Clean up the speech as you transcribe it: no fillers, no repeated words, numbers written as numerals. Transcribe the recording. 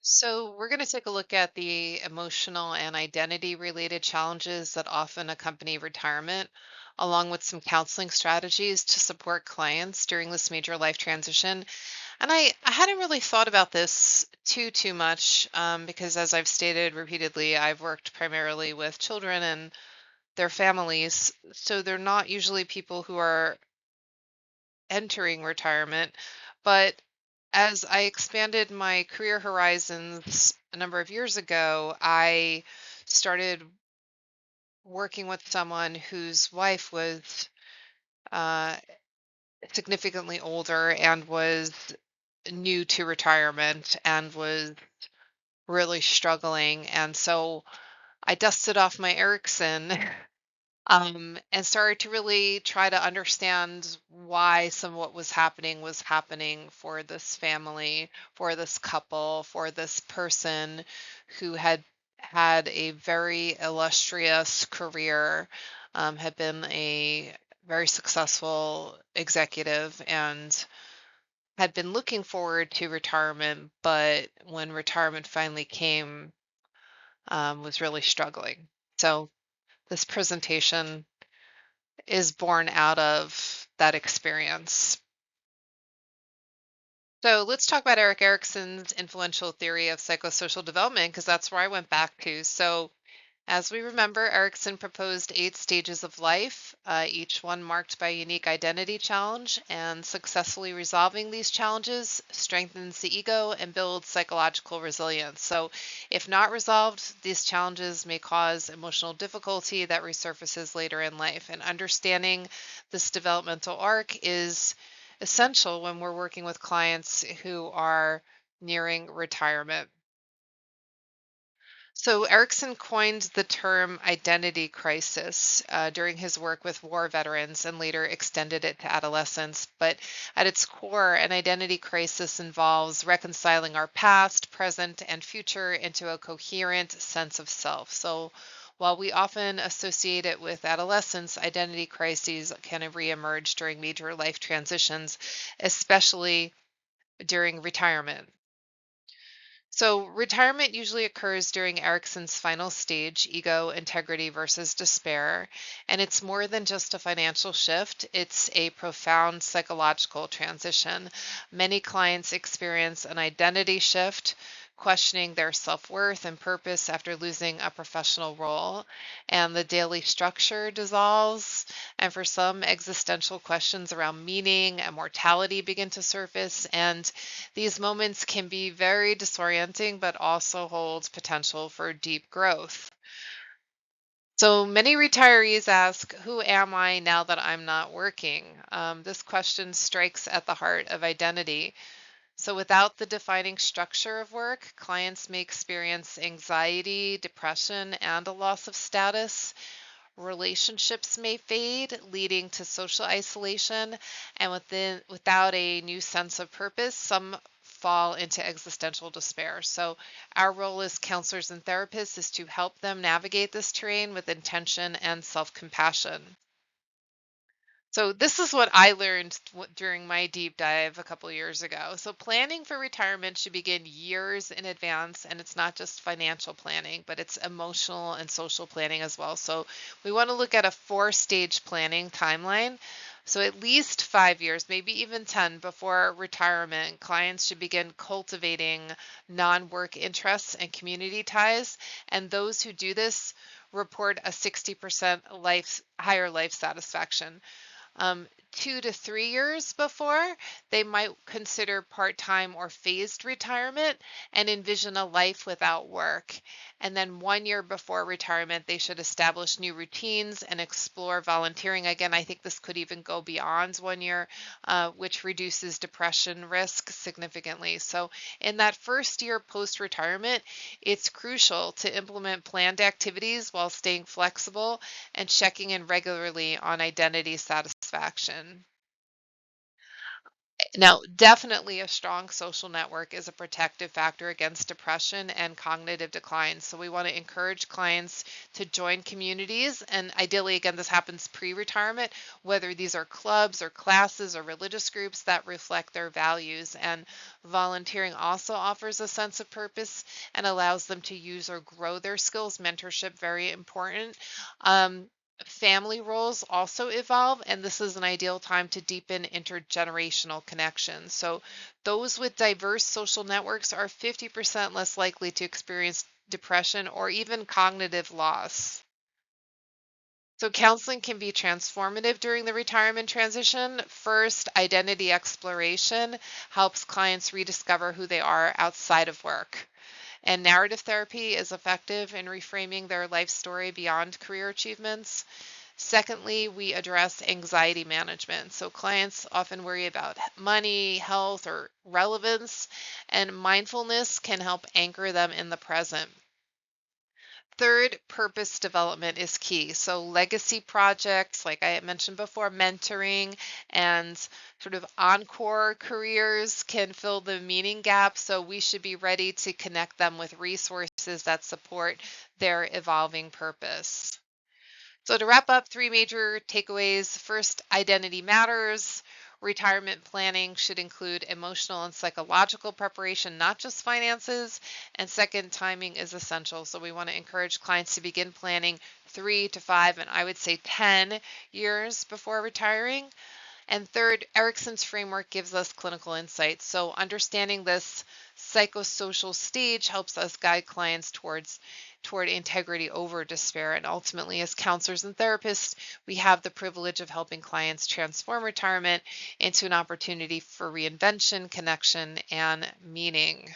So, we're going to take a look at the emotional and identity related challenges that often accompany retirement, along with some counseling strategies to support clients during this major life transition. And I hadn't really thought about this too much because, as I've stated repeatedly, I've worked primarily with children and their families. So, they're not usually people who are entering retirement. But as I expanded my career horizons a number of years ago, I started working with someone whose wife was uh, significantly older and was new to retirement and was really struggling. And so I dusted off my Erickson and started to really try to understand why some of what was happening for this family, for this couple, for this person who had a very illustrious career, had been a very successful executive and had been looking forward to retirement, but when retirement finally came, was really struggling. So this presentation is born out of that experience. So let's talk about Eric Erickson's influential theory of psychosocial development, because that's where I went back to. So, as we remember, Erickson proposed 8 stages of life, each one marked by a unique identity challenge, and successfully resolving these challenges strengthens the ego and builds psychological resilience. So, if not resolved, these challenges may cause emotional difficulty that resurfaces later in life. And understanding this developmental arc is essential when we're working with clients who are nearing retirement. So Erickson coined the term identity crisis during his work with war veterans and later extended it to adolescents. But at its core, an identity crisis involves reconciling our past, present, and future into a coherent sense of self. So while we often associate it with adolescence, identity crises can reemerge during major life transitions, especially during retirement. So, retirement usually occurs during Erickson's final stage, ego, integrity versus despair. And it's more than just a financial shift, it's a profound psychological transition. Many clients experience an identity shift, questioning their self worth and purpose after losing a professional role. And the daily structure dissolves. And for some, existential questions around meaning and mortality begin to surface. And these moments can be very disorienting, but also hold potential for deep growth. So many retirees ask, who am I now that I'm not working? This question strikes at the heart of identity. So, without the defining structure of work, clients may experience anxiety, depression, and a loss of status. Relationships may fade, leading to social isolation, and without a new sense of purpose, some fall into existential despair. So, our role as counselors and therapists is to help them navigate this terrain with intention and self-compassion. So this is what I learned during my deep dive a couple years ago. So planning for retirement should begin years in advance, and it's not just financial planning, but it's emotional and social planning as well. So we want to look at a 4-stage planning timeline. So at least 5 years, maybe even 10 before retirement, clients should begin cultivating non-work interests and community ties. And those who do this report a 60% higher life satisfaction. 2 to 3 years before, they might consider part time or phased retirement and envision a life without work. And then 1 year before retirement, they should establish new routines and explore volunteering. Again, I think this could even go beyond 1 year, which reduces depression risk significantly. So, in that first year post retirement, it's crucial to implement planned activities while staying flexible and checking in regularly on identity satisfaction. Now, definitely a strong social network is a protective factor against depression and cognitive decline. So we want to encourage clients to join communities. And ideally, again, this happens pre-retirement, whether these are clubs or classes or religious groups that reflect their values. And volunteering also offers a sense of purpose and allows them to use or grow their skills. Mentorship, very important. Um, Family roles also evolve, and this is an ideal time to deepen intergenerational connections. So, those with diverse social networks are 50% less likely to experience depression or even cognitive loss. So, counseling can be transformative during the retirement transition. First, identity exploration helps clients rediscover who they are outside of work. And narrative therapy is effective in reframing their life story beyond career achievements. Secondly, we address anxiety management. So clients often worry about money, health, or relevance, and mindfulness can help anchor them in the present. Third, purpose development is key. So legacy projects, like I had mentioned before, mentoring and sort of encore careers can fill the meaning gap. So we should be ready to connect them with resources that support their evolving purpose. So, to wrap up, three major takeaways. First, identity matters. Retirement planning should include emotional and psychological preparation, not just finances. And second, timing is essential. So, we want to encourage clients to begin planning 3 to 5, and I would say 10 years before retiring. And third, Erickson's framework gives us clinical insights. So understanding this psychosocial stage helps us guide clients toward integrity over despair. And ultimately, as counselors and therapists, we have the privilege of helping clients transform retirement into an opportunity for reinvention, connection, and meaning.